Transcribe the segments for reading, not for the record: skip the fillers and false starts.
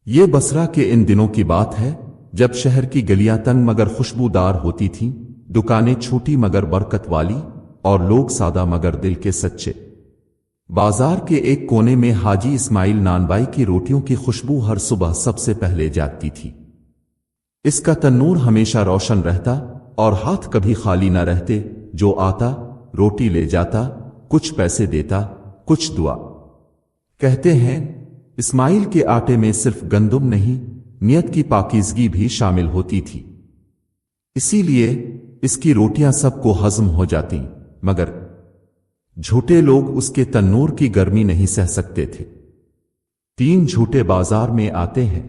یہ بصرہ کے ان دنوں کی بات ہے جب شہر کی گلیاں تنگ مگر خوشبودار ہوتی تھیں، دکانیں چھوٹی مگر برکت والی، اور لوگ سادہ مگر دل کے سچے۔ بازار کے ایک کونے میں حاجی اسماعیل نان بائی کی روٹیوں کی خوشبو ہر صبح سب سے پہلے جاگتی تھی۔ اس کا تنور ہمیشہ روشن رہتا اور ہاتھ کبھی خالی نہ رہتے، جو آتا روٹی لے جاتا، کچھ پیسے دیتا، کچھ دعا۔ کہتے ہیں اسماعیل کے آٹے میں صرف گندم نہیں، نیت کی پاکیزگی بھی شامل ہوتی تھی، اسی لیے اس کی روٹیاں سب کو ہضم ہو جاتی، مگر جھوٹے لوگ اس کے تنور کی گرمی نہیں سہ سکتے تھے۔ 3 جھوٹے بازار میں آتے ہیں۔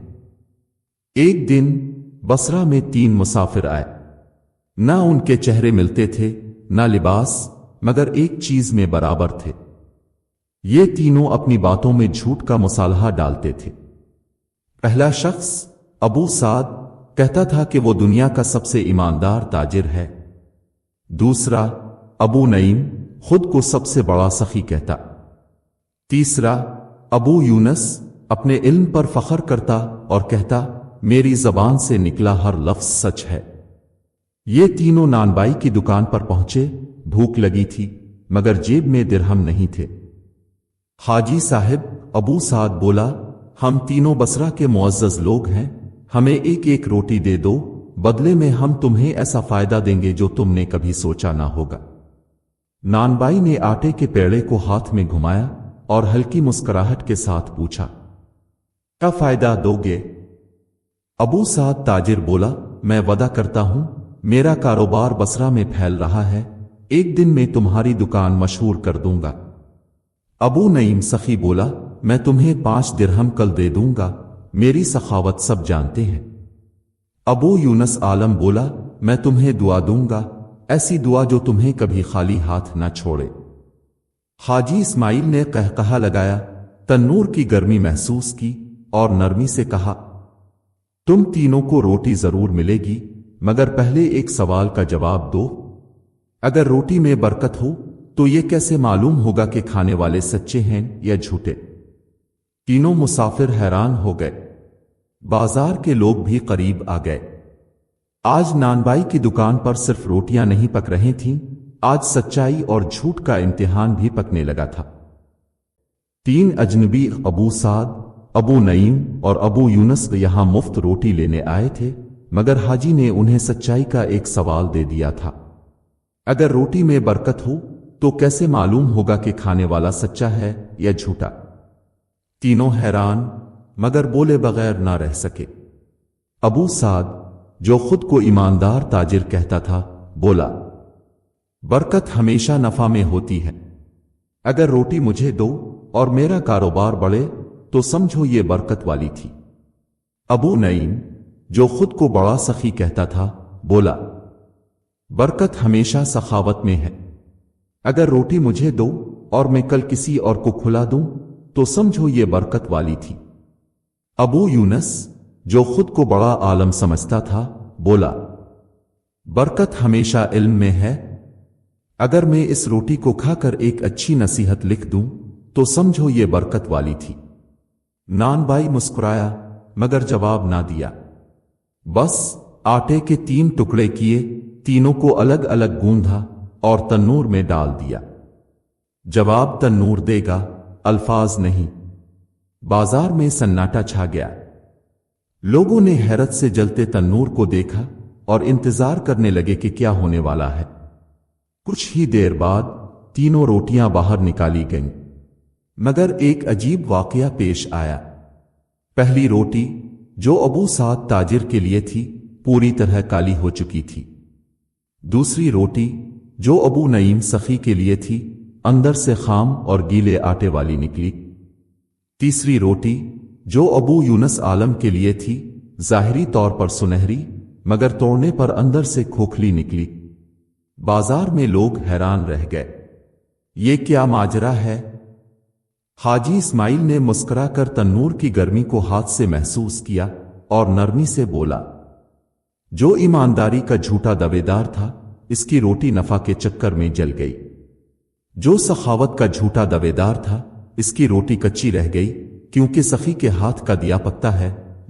ایک دن بصرہ میں 3 مسافر آئے، نہ ان کے چہرے ملتے تھے نہ لباس، مگر ایک چیز میں برابر تھے، یہ تینوں اپنی باتوں میں جھوٹ کا مصالحہ ڈالتے تھے۔ پہلا شخص ابو سعد کہتا تھا کہ وہ دنیا کا سب سے ایماندار تاجر ہے۔ دوسرا ابو نعیم خود کو سب سے بڑا سخی کہتا۔ تیسرا ابو یونس اپنے علم پر فخر کرتا اور کہتا میری زبان سے نکلا ہر لفظ سچ ہے۔ یہ تینوں نان بائی کی دکان پر پہنچے، بھوک لگی تھی مگر جیب میں درہم نہیں تھے۔ حاجی صاحب، ابو سعد بولا، ہم تینوں بصرہ کے معزز لوگ ہیں، ہمیں ایک ایک روٹی دے دو، بدلے میں ہم تمہیں ایسا فائدہ دیں گے جو تم نے کبھی سوچا نہ ہوگا۔ نان بائی نے آٹے کے پیڑے کو ہاتھ میں گھمایا اور ہلکی مسکراہٹ کے ساتھ پوچھا، کیا فائدہ دو گے؟ ابو سعد تاجر بولا، میں وعدہ کرتا ہوں، میرا کاروبار بصرہ میں پھیل رہا ہے، ایک دن میں تمہاری دکان مشہور کر دوں گا۔ ابو نعیم سخی بولا، میں تمہیں 5 درہم کل دے دوں گا، میری سخاوت سب جانتے ہیں۔ ابو یونس عالم بولا، میں تمہیں دعا دوں گا، ایسی دعا جو تمہیں کبھی خالی ہاتھ نہ چھوڑے۔ حاجی اسماعیل نے قہقہا لگایا، تنور کی گرمی محسوس کی اور نرمی سے کہا، تم تینوں کو روٹی ضرور ملے گی، مگر پہلے ایک سوال کا جواب دو، اگر روٹی میں برکت ہو تو یہ کیسے معلوم ہوگا کہ کھانے والے سچے ہیں یا جھوٹے؟ تینوں مسافر حیران ہو گئے، بازار کے لوگ بھی قریب آ گئے۔ آج نان بائی کی دکان پر صرف روٹیاں نہیں پک رہی تھیں، آج سچائی اور جھوٹ کا امتحان بھی پکنے لگا تھا۔ 3 اجنبی ابو سعد، ابو نعیم اور ابو یونس یہاں مفت روٹی لینے آئے تھے، مگر حاجی نے انہیں سچائی کا ایک سوال دے دیا تھا، اگر روٹی میں برکت ہو تو کیسے معلوم ہوگا کہ کھانے والا سچا ہے یا جھوٹا؟ تینوں حیران مگر بولے بغیر نہ رہ سکے۔ ابو سعد جو خود کو ایماندار تاجر کہتا تھا بولا، برکت ہمیشہ نفع میں ہوتی ہے، اگر روٹی مجھے دو اور میرا کاروبار بڑھے تو سمجھو یہ برکت والی تھی۔ ابو نعیم جو خود کو بڑا سخی کہتا تھا بولا، برکت ہمیشہ سخاوت میں ہے، اگر روٹی مجھے دو اور میں کل کسی اور کو کھلا دوں تو سمجھو یہ برکت والی تھی۔ ابو یونس جو خود کو بڑا عالم سمجھتا تھا بولا، برکت ہمیشہ علم میں ہے، اگر میں اس روٹی کو کھا کر ایک اچھی نصیحت لکھ دوں تو سمجھو یہ برکت والی تھی۔ نان بائی مسکرایا مگر جواب نہ دیا، بس آٹے کے 3 ٹکڑے کیے، تینوں کو الگ الگ گوندھا اور تنور میں ڈال دیا۔ جواب تنور دے گا، الفاظ نہیں۔ بازار میں سناٹا چھا گیا، لوگوں نے حیرت سے جلتے تنور کو دیکھا اور انتظار کرنے لگے کہ کیا ہونے والا ہے۔ کچھ ہی دیر بعد تینوں روٹیاں باہر نکالی گئیں، مگر ایک عجیب واقعہ پیش آیا۔ پہلی روٹی جو ابو سعد تاجر کے لیے تھی پوری طرح کالی ہو چکی تھی، دوسری روٹی جو ابو نعیم سخی کے لیے تھی اندر سے خام اور گیلے آٹے والی نکلی، تیسری روٹی جو ابو یونس عالم کے لیے تھی ظاہری طور پر سنہری مگر توڑنے پر اندر سے کھوکھلی نکلی۔ بازار میں لوگ حیران رہ گئے، یہ کیا ماجرا ہے؟ حاجی اسماعیل نے مسکرا کر تنور کی گرمی کو ہاتھ سے محسوس کیا اور نرمی سے بولا، جو ایمانداری کا جھوٹا دویدار تھا اس کی روٹی نفع کے چکر میں جل گئی، جو سخاوت کا جھوٹا دویدار تھا اس کی روٹی کچی رہ گئی، کیونکہ سخی کے ہاتھ کا دیا پکتا ہے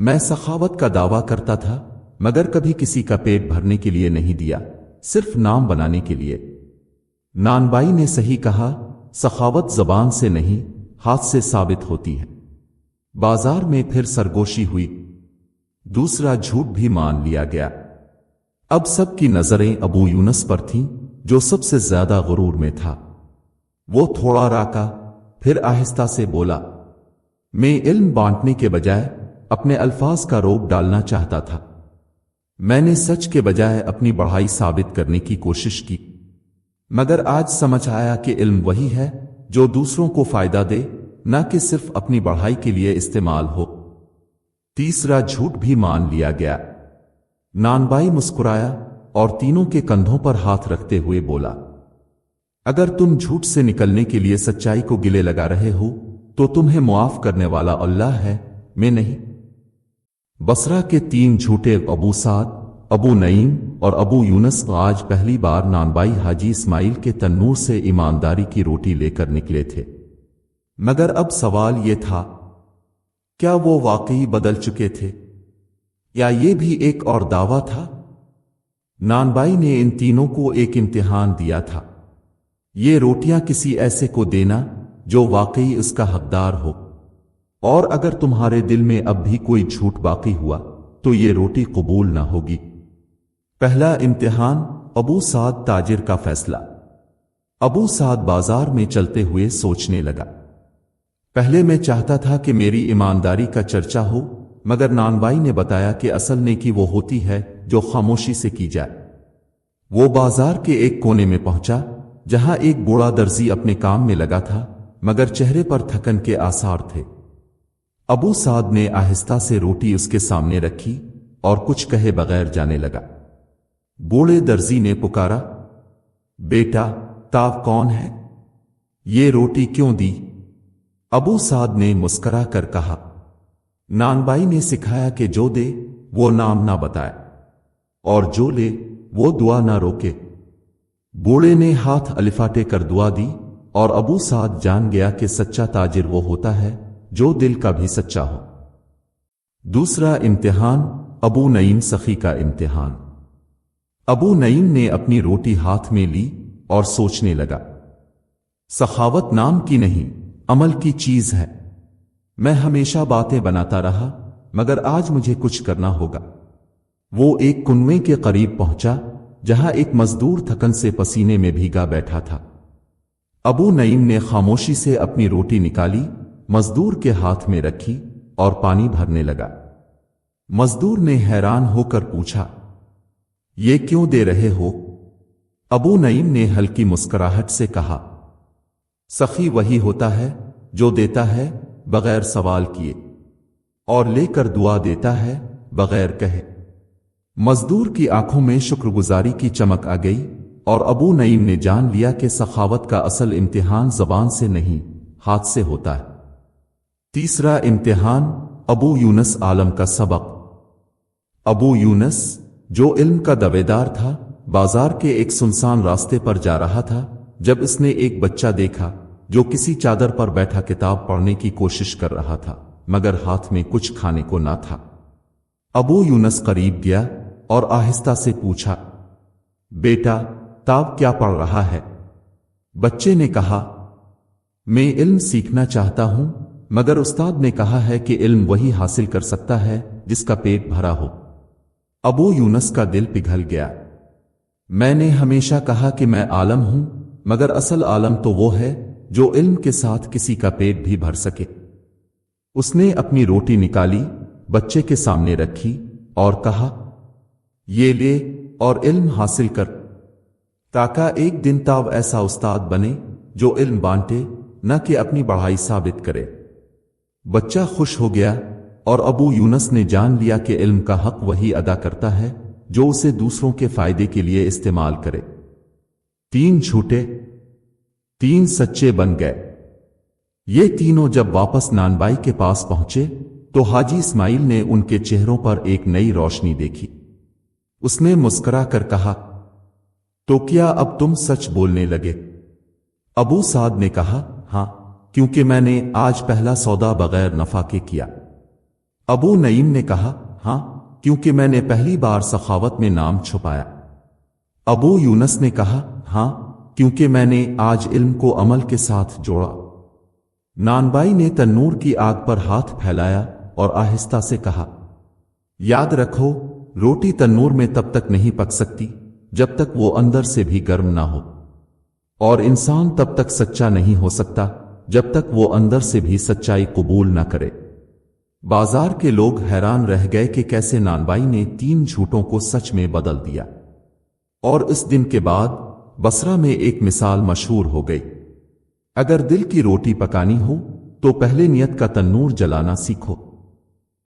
میں سخاوت کا دعویٰ کرتا تھا مگر کبھی کسی کا پیٹ بھرنے کے لیے نہیں دیا، صرف نام بنانے کے لیے۔ نانبائی نے صحیح کہا، سخاوت زبان سے نہیں ہاتھ سے ثابت ہوتی ہے۔ بازار میں پھر سرگوشی ہوئی، دوسرا جھوٹ بھی مان لیا گیا۔ اب سب کی نظریں ابو یونس پر تھیں جو سب سے زیادہ غرور میں تھا۔ وہ تھوڑا راکا، پھر آہستہ سے بولا، میں علم بانٹنے کے بجائے اپنے الفاظ کا روپ ڈالنا چاہتا تھا۔ میں نے سچ کے بجائے اپنی بڑائی ثابت کرنے کی کوشش کی، مگر آج سمجھ آیا کہ علم وہی ہے جو دوسروں کو فائدہ دے، نہ کہ صرف اپنی بڑائی کے لیے استعمال ہو۔ تیسرا جھوٹ بھی مان لیا گیا۔ نانبائی مسکرایا اور تینوں کے کندھوں پر ہاتھ رکھتے ہوئے بولا، اگر تم جھوٹ سے نکلنے کے لیے سچائی کو گلے لگا رہے ہو تو تمہیں معاف کرنے والا اللہ ہے، میں نہیں۔ بصرہ کے تین جھوٹے ابو سعد، ابو نعیم اور ابو یونس آج پہلی بار نانبائی حاجی اسماعیل کے تنور سے ایمانداری کی روٹی لے کر نکلے تھے، مگر اب سوال یہ تھا، کیا وہ واقعی بدل چکے تھے یا یہ بھی ایک اور دعویٰ تھا؟ نانبائی نے ان تینوں کو ایک امتحان دیا تھا، یہ روٹیاں کسی ایسے کو دینا جو واقعی اس کا حقدار ہو، اور اگر تمہارے دل میں اب بھی کوئی جھوٹ باقی ہوا تو یہ روٹی قبول نہ ہوگی۔ پہلا امتحان، ابو سعد تاجر کا فیصلہ۔ ابو سعد بازار میں چلتے ہوئے سوچنے لگا، پہلے میں چاہتا تھا کہ میری ایمانداری کا چرچا ہو، مگر نانبائی نے بتایا کہ اصل نیکی وہ ہوتی ہے جو خاموشی سے کی جائے۔ وہ بازار کے ایک کونے میں پہنچا جہاں ایک بوڑھا درزی اپنے کام میں لگا تھا، مگر چہرے پر تھکن کے آثار تھے۔ ابو سعد نے آہستہ سے روٹی اس کے سامنے رکھی اور کچھ کہے بغیر جانے لگا۔ بوڑھے درزی نے پکارا، بیٹا، تاپ کون ہے؟ یہ روٹی کیوں دی؟ ابو سعد نے مسکرا کر کہا، نانبائی نے سکھایا کہ جو دے وہ نام نہ بتائے اور جو لے وہ دعا نہ روکے۔ بوڑھے نے ہاتھ الفاٹے کر دعا دی اور ابو سعد جان گیا کہ سچا تاجر وہ ہوتا ہے جو دل کا بھی سچا ہو۔ دوسرا امتحان، ابو نعیم سخی کا امتحان۔ ابو نعیم نے اپنی روٹی ہاتھ میں لی اور سوچنے لگا، سخاوت نام کی نہیں عمل کی چیز ہے۔ میں ہمیشہ باتیں بناتا رہا، مگر آج مجھے کچھ کرنا ہوگا۔ وہ ایک کنویں کے قریب پہنچا جہاں ایک مزدور تھکن سے پسینے میں بھیگا بیٹھا تھا۔ ابو نعیم نے خاموشی سے اپنی روٹی نکالی، مزدور کے ہاتھ میں رکھی اور پانی بھرنے لگا۔ مزدور نے حیران ہو کر پوچھا، یہ کیوں دے رہے ہو؟ ابو نعیم نے ہلکی مسکراہٹ سے کہا، سخی وہی ہوتا ہے جو دیتا ہے بغیر سوال کیے اور لے کر دعا دیتا ہے بغیر کہے۔ مزدور کی آنکھوں میں شکرگزاری کی چمک آ گئی اور ابو نعیم نے جان لیا کہ سخاوت کا اصل امتحان زبان سے نہیں ہاتھ سے ہوتا ہے۔ تیسرا امتحان، ابو یونس عالم کا سبق۔ ابو یونس جو علم کا دعویدار تھا، بازار کے ایک سنسان راستے پر جا رہا تھا جب اس نے ایک بچہ دیکھا جو کسی چادر پر بیٹھا کتاب پڑھنے کی کوشش کر رہا تھا، مگر ہاتھ میں کچھ کھانے کو نہ تھا۔ ابو یونس قریب گیا اور آہستہ سے پوچھا، بیٹا، تاب کیا پڑھ رہا ہے؟ بچے نے کہا، میں علم سیکھنا چاہتا ہوں، مگر استاد نے کہا ہے کہ علم وہی حاصل کر سکتا ہے جس کا پیٹ بھرا ہو۔ ابو یونس کا دل پگھل گیا۔ میں نے ہمیشہ کہا کہ میں عالم ہوں، مگر اصل عالم تو وہ ہے جو علم کے ساتھ کسی کا پیٹ بھی بھر سکے۔ اس نے اپنی روٹی نکالی، بچے کے سامنے رکھی اور کہا، یہ لے اور علم حاصل کر، تاکہ ایک دن تاب ایسا استاد بنے جو علم بانٹے، نہ کہ اپنی بڑائی ثابت کرے۔ بچہ خوش ہو گیا اور ابو یونس نے جان لیا کہ علم کا حق وہی ادا کرتا ہے جو اسے دوسروں کے فائدے کے لیے استعمال کرے۔ تین جھوٹے، تین سچے بن گئے۔ یہ تینوں جب واپس نانبائی کے پاس پہنچے تو حاجی اسماعیل نے ان کے چہروں پر ایک نئی روشنی دیکھی۔ اس نے مسکرا کر کہا، تو کیا اب تم سچ بولنے لگے؟ ابو سعد نے کہا، ہاں، کیونکہ میں نے آج پہلا سودا بغیر نفع کے کیا۔ ابو نعیم نے کہا، ہاں، کیونکہ میں نے پہلی بار سخاوت میں نام چھپایا۔ ابو یونس نے کہا، ہاں، کیونکہ میں نے آج علم کو عمل کے ساتھ جوڑا۔ نانبائی نے تنور کی آگ پر ہاتھ پھیلایا اور آہستہ سے کہا، یاد رکھو، روٹی تنور میں تب تک نہیں پک سکتی جب تک وہ اندر سے بھی گرم نہ ہو، اور انسان تب تک سچا نہیں ہو سکتا جب تک وہ اندر سے بھی سچائی قبول نہ کرے۔ بازار کے لوگ حیران رہ گئے کہ کیسے نانبائی نے 3 جھوٹوں کو سچ میں بدل دیا، اور اس دن کے بعد بصرہ میں ایک مثال مشہور ہو گئی، اگر دل کی روٹی پکانی ہو تو پہلے نیت کا تنور جلانا سیکھو۔